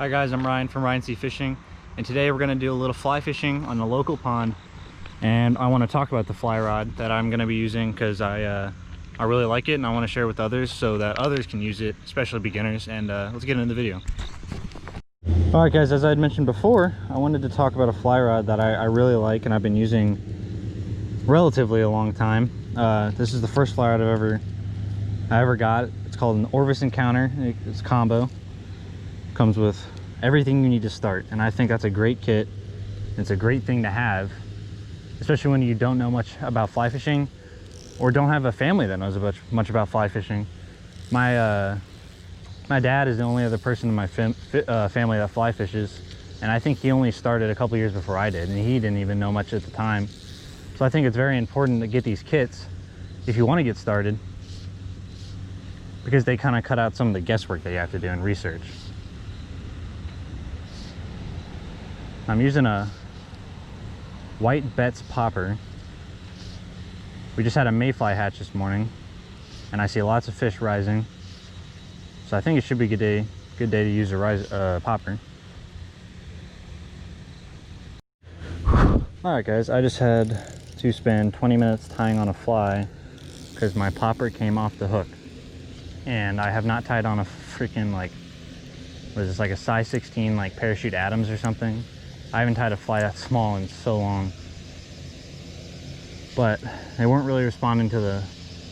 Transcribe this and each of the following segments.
Hi guys, I'm Ryan from Ryan Sea Fishing, and today we're going to do a little fly fishing on the local pond. And I want to talk about the fly rod that I'm going to be using because I really like it, and I want to share it with others so that others can use it, especially beginners. And let's get into the video. All right guys, as I had mentioned before, I wanted to talk about a fly rod that I really like and I've been using relatively a long time. This is the first fly rod I ever got. It's called an Orvis Encounter. It's combo. Comes with everything you need to start, and I think that's a great kit. It's a great thing to have, especially when you don't know much about fly fishing or don't have a family that knows much about fly fishing. My dad is the only other person in my family that fly fishes, and I think he only started a couple years before I did, and he didn't even know much at the time. So I think it's very important to get these kits if you want to get started, because they kind of cut out some of the guesswork that you have to do in research. I'm using a white Betts popper. We just had a mayfly hatch this morning, and I see lots of fish rising. So I think it should be a good day to use a popper. Alright guys, I just had to spend 20 minutes tying on a fly because my popper came off the hook. And I have not tied on a freaking, like, what is this, like a size 16 like Parachute Adams or something. I haven't tied a fly that small in so long. But they weren't really responding to the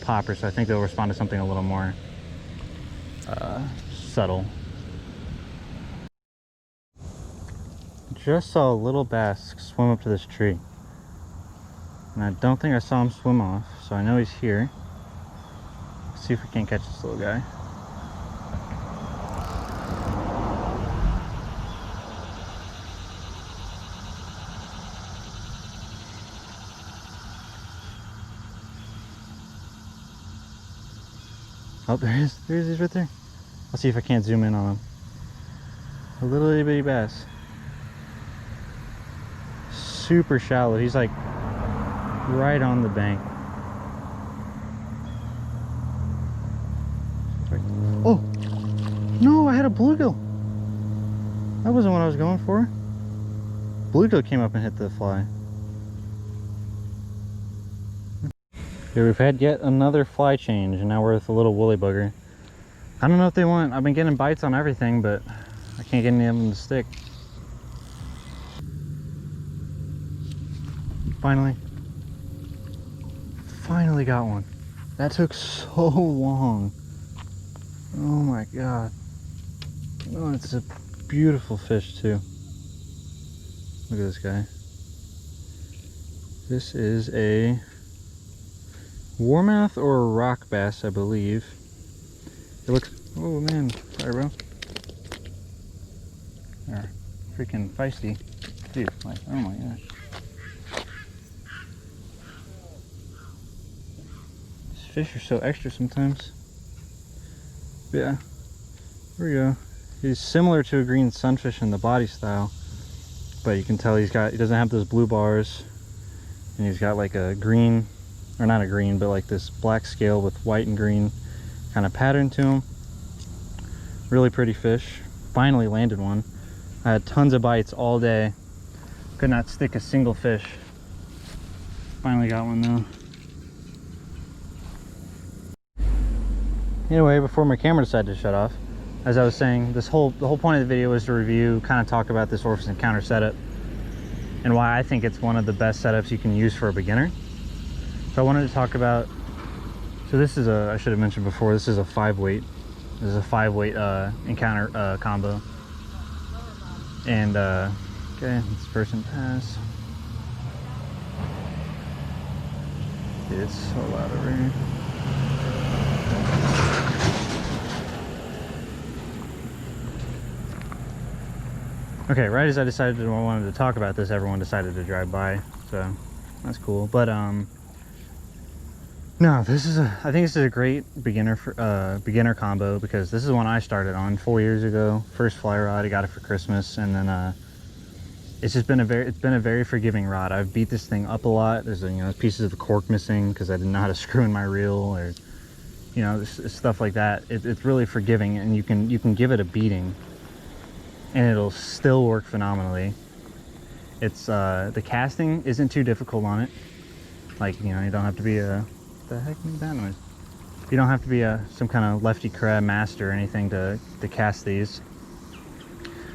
popper, so I think they'll respond to something a little more subtle. Just saw a little bass swim up to this tree. And I don't think I saw him swim off, so I know he's here. Let's see if we can't catch this little guy. Oh, there he is. There he is, right there. I'll see if I can't zoom in on him. A little itty bitty bass. Super shallow. He's like right on the bank. Oh! No, I had a bluegill. That wasn't what I was going for. Bluegill came up and hit the fly. Here we've had yet another fly change, and now we're with a little woolly bugger. I don't know if they want. I've been getting bites on everything, but I can't get any of them to stick. Finally got one. That took so long. Oh my god. Oh, it's a beautiful fish too. Look at this guy. This is a warmouth or a rock bass, I believe. It looks, oh man, sorry bro. They're freaking feisty. Dude, like, oh my gosh. These fish are so extra sometimes. But yeah, here we go. He's similar to a green sunfish in the body style, but you can tell he doesn't have those blue bars, and he's got like a green, or not a green, but like this black scale with white and green kind of pattern to him. Really pretty fish. Finally landed one. I had tons of bites all day. Could not stick a single fish. Finally got one though. Anyway, before my camera decided to shut off, as I was saying, the whole point of the video was to review, kind of talk about this Orvis Encounter setup and why I think it's one of the best setups you can use for a beginner. So I wanted to talk about, so this is I should have mentioned before, this is a 5-weight. This is a 5-weight Encounter combo. And, okay, this person pass. Dude, it's so loud over here. Okay, right as I decided I wanted to talk about this, everyone decided to drive by, so that's cool. But no, I think this is a great beginner combo, because this is one I started on 4 years ago. First fly rod, I got it for Christmas, and then it's just been a very forgiving rod. I've beat this thing up a lot. There's pieces of the cork missing because I didn't know how to screw in my reel, or stuff like that. It's really forgiving, and you can give it a beating and it'll still work phenomenally. It's the casting isn't too difficult on it. Like, you know, you don't have to be a, what the heck made that noise? You don't have to be some kind of lefty crab master or anything to cast these.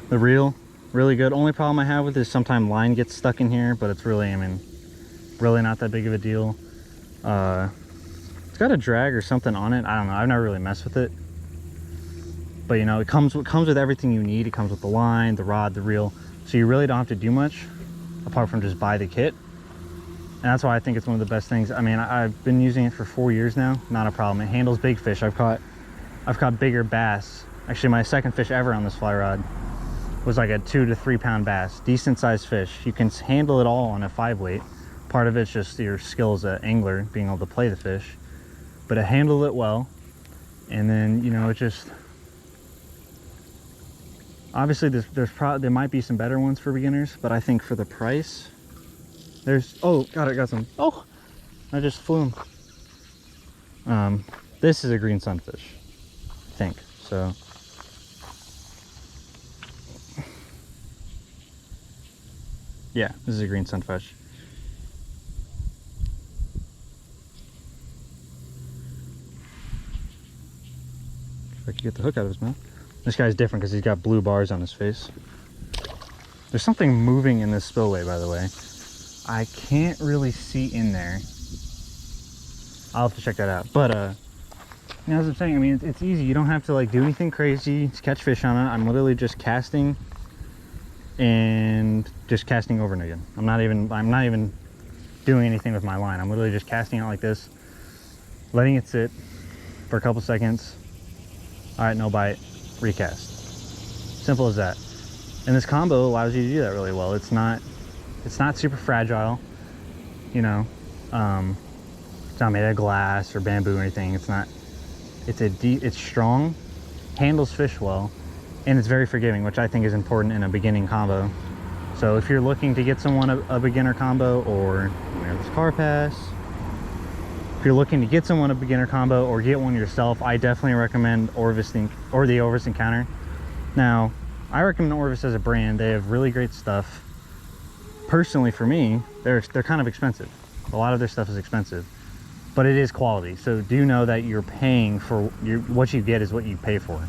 The reel, really good. Only problem I have with it is sometimes line gets stuck in here, but it's really, I mean, really not that big of a deal. It's got a drag or something on it. I don't know. I've never really messed with it. But you know, it comes with everything you need. It comes with the line, the rod, the reel. So you really don't have to do much apart from just buy the kit. And that's why I think it's one of the best things. I mean, I've been using it for 4 years now. Not a problem. It handles big fish. I've caught bigger bass. Actually, my second fish ever on this fly rod was like a 2 to 3 pound bass. Decent sized fish. You can handle it all on a 5-weight. Part of it's just your skill as an angler, being able to play the fish. But it handled it well. And then, you know, it just... Obviously, there might be some better ones for beginners, but I think for the price... There's, oh, got some. Oh, I just flew him. This is a green sunfish, I think. So, yeah, this is a green sunfish. If I could get the hook out of his mouth. This guy's different because he's got blue bars on his face. There's something moving in this spillway, by the way. I can't really see in there. I'll have to check that out. But you know, as I'm saying, I mean, it's easy. You don't have to like do anything crazy to catch fish on it. I'm literally just casting and just casting over and again. I'm not even doing anything with my line. I'm literally just casting it like this, letting it sit for a couple seconds. All right, no bite, recast. Simple as that. And this combo allows you to do that really well. It's not super fragile, you know. It's not made of glass or bamboo or anything. It's not. It's strong, handles fish well, and it's very forgiving, which I think is important in a beginning combo. So if you're looking to get someone a beginner combo, or this car pass, if you're looking to get someone a beginner combo or get one yourself, I definitely recommend Orvis or the Orvis Encounter. Now, I recommend Orvis as a brand. They have really great stuff. Personally, for me, they're kind of expensive. A lot of their stuff is expensive, but it is quality. So do know that you're paying for what you get is what you pay for.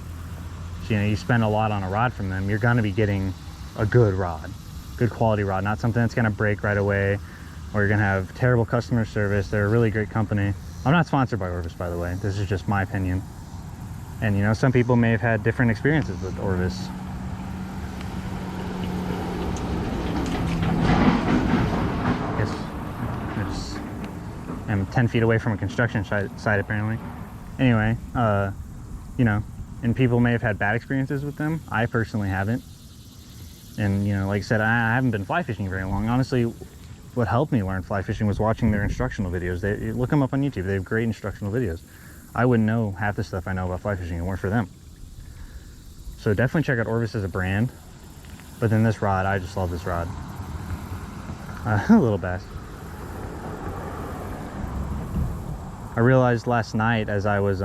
So, you know, you spend a lot on a rod from them, you're going to be getting a good rod, good quality rod, not something that's going to break right away, or you're going to have terrible customer service. They're a really great company. I'm not sponsored by Orvis, by the way. This is just my opinion. And you know, some people may have had different experiences with Orvis. I'm 10 feet away from a construction site apparently. Anyway, you know, and people may have had bad experiences with them. I personally haven't. And you know, like I said, I haven't been fly fishing very long. Honestly, what helped me learn fly fishing was watching their instructional videos. They look them up on YouTube. They have great instructional videos. I wouldn't know half the stuff I know about fly fishing if it weren't for them. So definitely check out Orvis as a brand. But then this rod, I just love this rod. A little bass. I realized last night as I was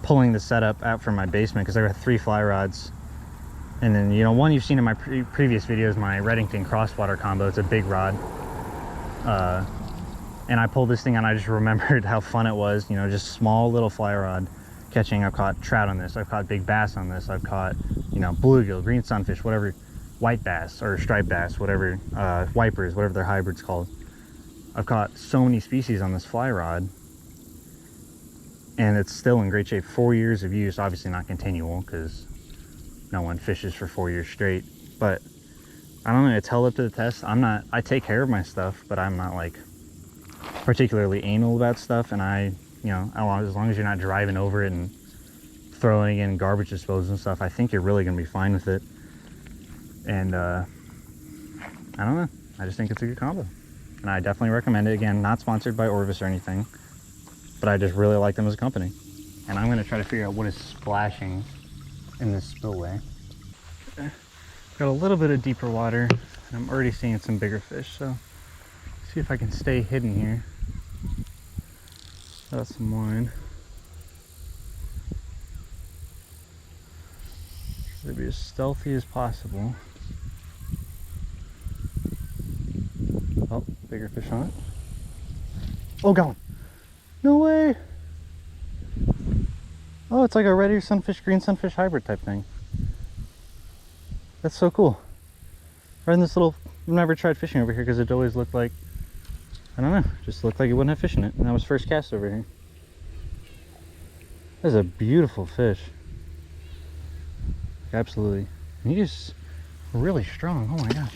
pulling the setup out from my basement, because I got 3 fly rods, and then, you know, one you've seen in my previous videos, my Reddington crosswater combo. It's a big rod, and I pulled this thing and I just remembered how fun it was, you know, just small little fly rod catching. I've caught trout on this, I've caught big bass on this, I've caught, you know, bluegill, green sunfish, whatever, white bass or striped bass, whatever, wipers, whatever their hybrid's called. I've caught so many species on this fly rod, and it's still in great shape. 4 years of use, obviously not continual, because no one fishes for 4 years straight, but I don't know, it's held up to the test. I take care of my stuff, but I'm not like particularly anal about stuff, and you know, as long as you're not driving over it and throwing in garbage disposal and stuff, I think you're really gonna be fine with it. And I don't know, I just think it's a good combo. And I definitely recommend it. Again, not sponsored by Orvis or anything, but I just really like them as a company. And I'm going to try to figure out what is splashing in this spillway. Got a little bit of deeper water, and I'm already seeing some bigger fish, so see if I can stay hidden here. Got some line. to be as stealthy as possible. Oh, bigger fish on it. Oh, got one. No way. Oh, it's like a red ear sunfish, green sunfish hybrid type thing. That's so cool. Right in this little, I've never tried fishing over here because it always looked like, I don't know, just looked like it wouldn't have fish in it. And that was first cast over here. That's a beautiful fish. Absolutely. And he's really strong. Oh my gosh.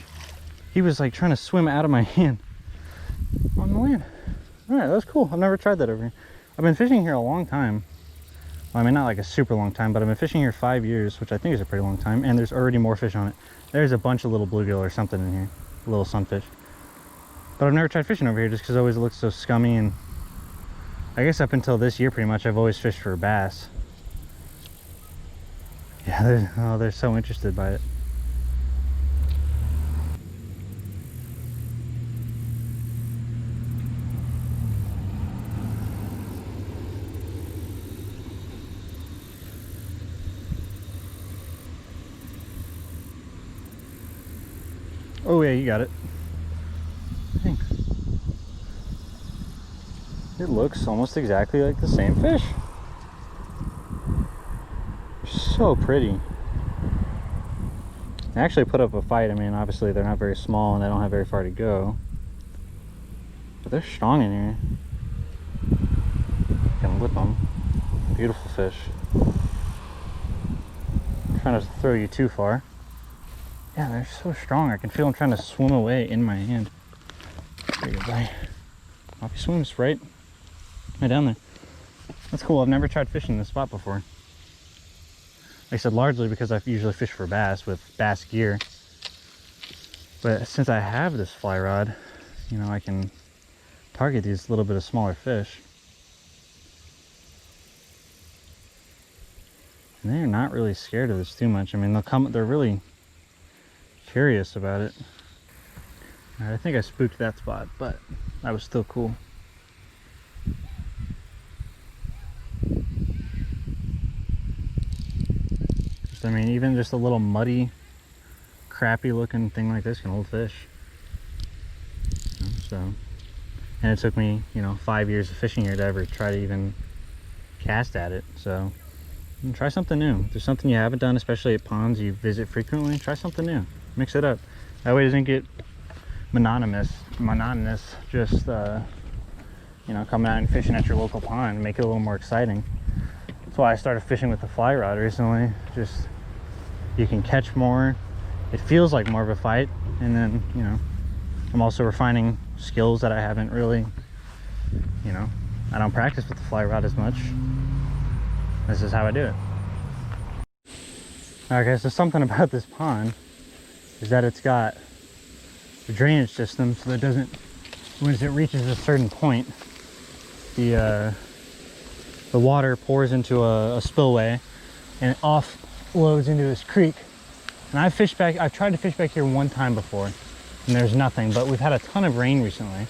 He was like trying to swim out of my hand on the land. Alright, that was cool. I've never tried that over here. I've been fishing here a long time. Well, I mean, not like a super long time, but I've been fishing here 5 years, which I think is a pretty long time, and there's already more fish on it. There's a bunch of little bluegill or something in here, little sunfish. But I've never tried fishing over here just because it always looks so scummy, and I guess up until this year, pretty much, I've always fished for bass. Yeah, they're so interested by it. Oh yeah, you got it. Dang. It looks almost exactly like the same fish. They're so pretty. They actually put up a fight. I mean, obviously they're not very small and they don't have very far to go. But they're strong in here. You can whip them. Beautiful fish. I'm trying to throw you too far. Yeah, they're so strong. I can feel them trying to swim away in my hand. There you go, buddy. Off he swims right down there. That's cool. I've never tried fishing this spot before. Like I said, largely because I usually fish for bass with bass gear. But since I have this fly rod, you know, I can target these little bit of smaller fish. And they're not really scared of this too much. I mean, they're really curious about it. I think I spooked that spot, but that was still cool. I mean, even just a little muddy, crappy looking thing like this can hold fish. So, and it took me, you know, 5 years of fishing here to ever try to even cast at it. So, try something new. If there's something you haven't done, especially at ponds you visit frequently, try something new. Mix it up. That way it doesn't get monotonous. Just, you know, coming out and fishing at your local pond. Make it a little more exciting. That's why I started fishing with the fly rod recently. Just, you can catch more. It feels like more of a fight. And then, you know, I'm also refining skills that I haven't really, you know, I don't practice with the fly rod as much. This is how I do it. Okay, so something about this pond is that it's got the drainage system so that it doesn't, once it reaches a certain point, the water pours into a spillway and it offloads into this creek. And I've tried to fish back here one time before and there's nothing, but we've had a ton of rain recently.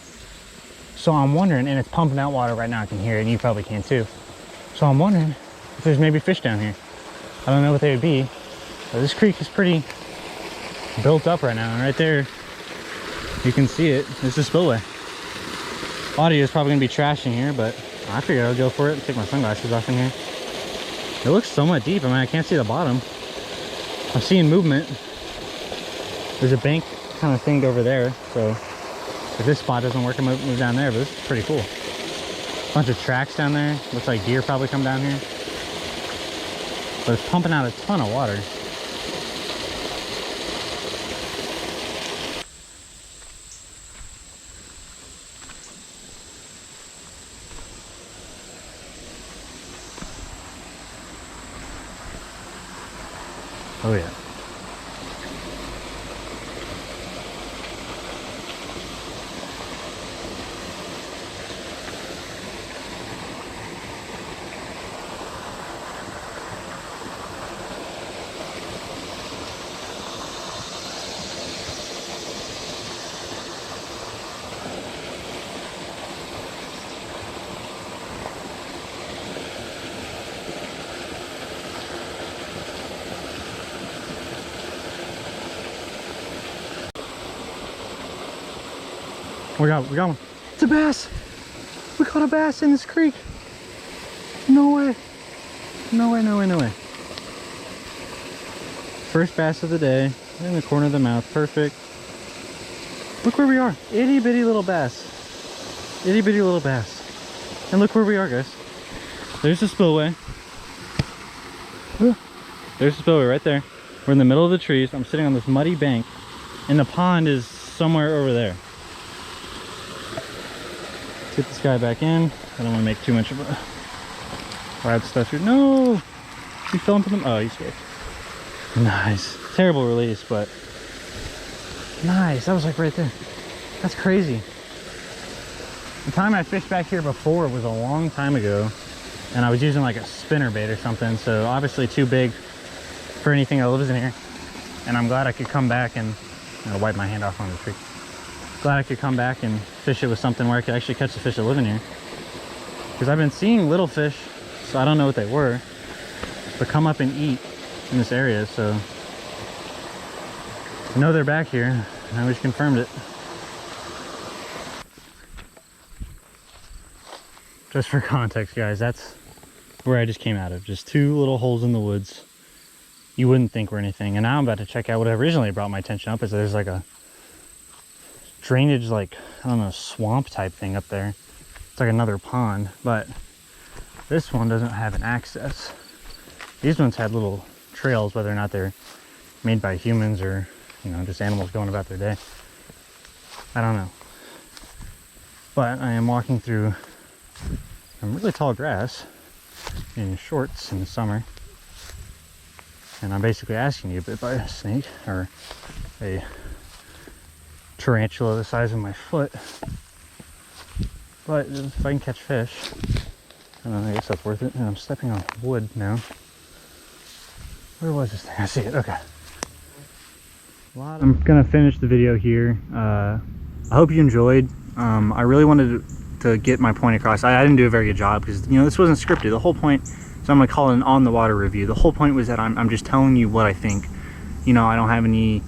So I'm wondering, and it's pumping out water right now, I can hear it and you probably can too. So I'm wondering if there's maybe fish down here. I don't know what they would be, but this creek is pretty built up right now. And right there, you can see it. It's a spillway. Audio is probably gonna be trash in here, but I figured I'll go for it and take my sunglasses off in here. It looks somewhat deep. I mean, I can't see the bottom. I'm seeing movement. There's a bank kind of thing over there, so if this spot doesn't work, I might move down there, but this is pretty cool. Bunch of tracks down there. Looks like deer probably come down here. But it's pumping out a ton of water. Oh yeah. We got one. It's a bass. We caught a bass in this creek. No way. No way, no way, no way. First bass of the day. In the corner of the mouth. Perfect. Look where we are. Itty bitty little bass. Itty bitty little bass. And look where we are, guys. There's the spillway. There's the spillway right there. We're in the middle of the trees. I'm sitting on this muddy bank. And the pond is somewhere over there. Let's get this guy back in. I don't want to make too much of a rad stuff here. No! He fell into them. Oh, he's good. Nice. Terrible release, but nice. That was like right there. That's crazy. The time I fished back here before was a long time ago, and I was using like a spinner bait or something, so obviously too big for anything that lives in here. And I'm glad I could come back and I'll wipe my hand off on the tree. Glad I could come back and fish it with something where I could actually catch the fish that live in here. Because I've been seeing little fish, so I don't know what they were, but come up and eat in this area, so I know they're back here. I just confirmed it. Just for context, guys, that's where I just came out of. Just two little holes in the woods. You wouldn't think were anything. And now I'm about to check out what originally brought my attention up. Is there's like a drainage, like, I don't know, swamp type thing up there. It's like another pond, but this one doesn't have an access. These ones had little trails, whether or not they're made by humans or, you know, just animals going about their day. I don't know. But I am walking through some really tall grass in shorts in the summer. And I'm basically asking you, bit by a snake or a tarantula the size of my foot. But if I can catch fish, I don't know, I guess that's worth it. And I'm stepping on wood now. Where was this thing? I see it. Okay. I'm gonna finish the video here. I hope you enjoyed. I really wanted to get my point across. I didn't do a very good job because, you know, this wasn't scripted. The whole point, so I'm gonna call it an on the water review. The whole point was that I'm just telling you what I think. You know, I don't have any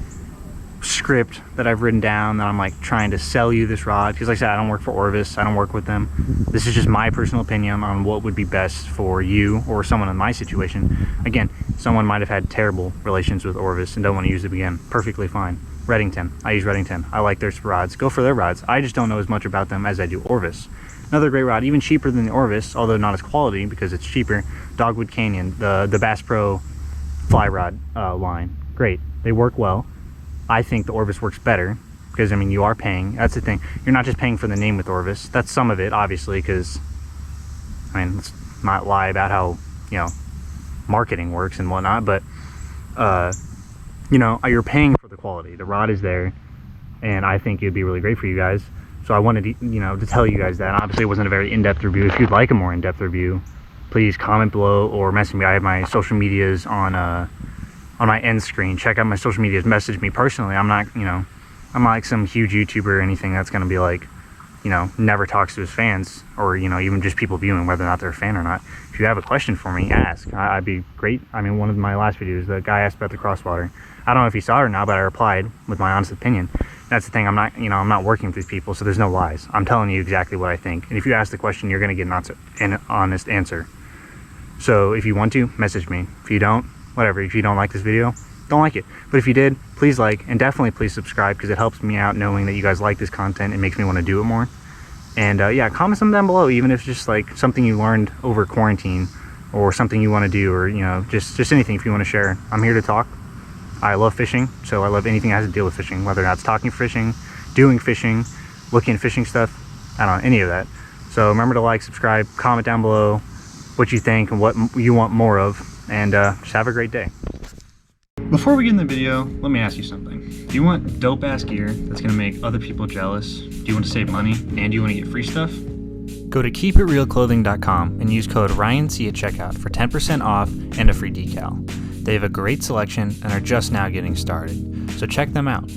script that I've written down that I'm like trying to sell you this rod, because like I said, I don't work for Orvis. I don't work with them. This is just my personal opinion on what would be best for you or someone in my situation. Again, someone might have had terrible relations with Orvis and don't want to use it again. Perfectly fine. Reddington. I use Reddington. I like their rods. Go for their rods. I just don't know as much about them as I do Orvis. Another great rod, even cheaper than the Orvis, although not as quality because it's cheaper. Dogwood Canyon, the Bass Pro fly rod line. Great. They work well. I think the Orvis works better because, I mean, you are paying. That's the thing. You're not just paying for the name with Orvis. That's some of it, obviously, because, I mean, let's not lie about how, you know, marketing works and whatnot, but, you know, you're paying for the quality. The rod is there, and I think it'd be really great for you guys. So I wanted to, you know, to tell you guys that. Obviously, it wasn't a very in-depth review. If you'd like a more in-depth review, please comment below or message me. I have my social medias on my end screen. Check out my social medias. Message me personally. I'm not, you know, I'm not like some huge YouTuber or anything that's going to be like, you know, never talks to his fans or, you know, even just people viewing whether or not they're a fan or not. If you have a question for me, ask. I'd be great. I mean, one of my last videos, the guy asked about the crosswater. I don't know if he saw it or not, but I replied with my honest opinion. That's the thing. I'm not, you know, I'm not working with these people, so there's no lies. I'm telling you exactly what I think. And if you ask the question, you're going to get an honest answer. So if you want to, message me. If you don't, whatever. If you don't like this video, don't like it. But if you did, please like, and definitely please subscribe, because it helps me out knowing that you guys like this content. It makes me want to do it more. And yeah, comment something down below, even if it's just like something you learned over quarantine or something you want to do, or, you know, just anything if you want to share. I'm here to talk. I love fishing, so I love anything that has to deal with fishing, whether that's talking fishing, doing fishing, looking at fishing stuff. I don't know, any of that. So remember to like, subscribe, comment down below what you think and what you want more of, and just have a great day. Before we get in the video, let me ask you something. Do you want dope ass gear that's gonna make other people jealous? Do you want to save money and do you want to get free stuff? Go to keepitrealclothing.com and use code RyanC at checkout for 10% off and a free decal. They have a great selection and are just now getting started, so check them out.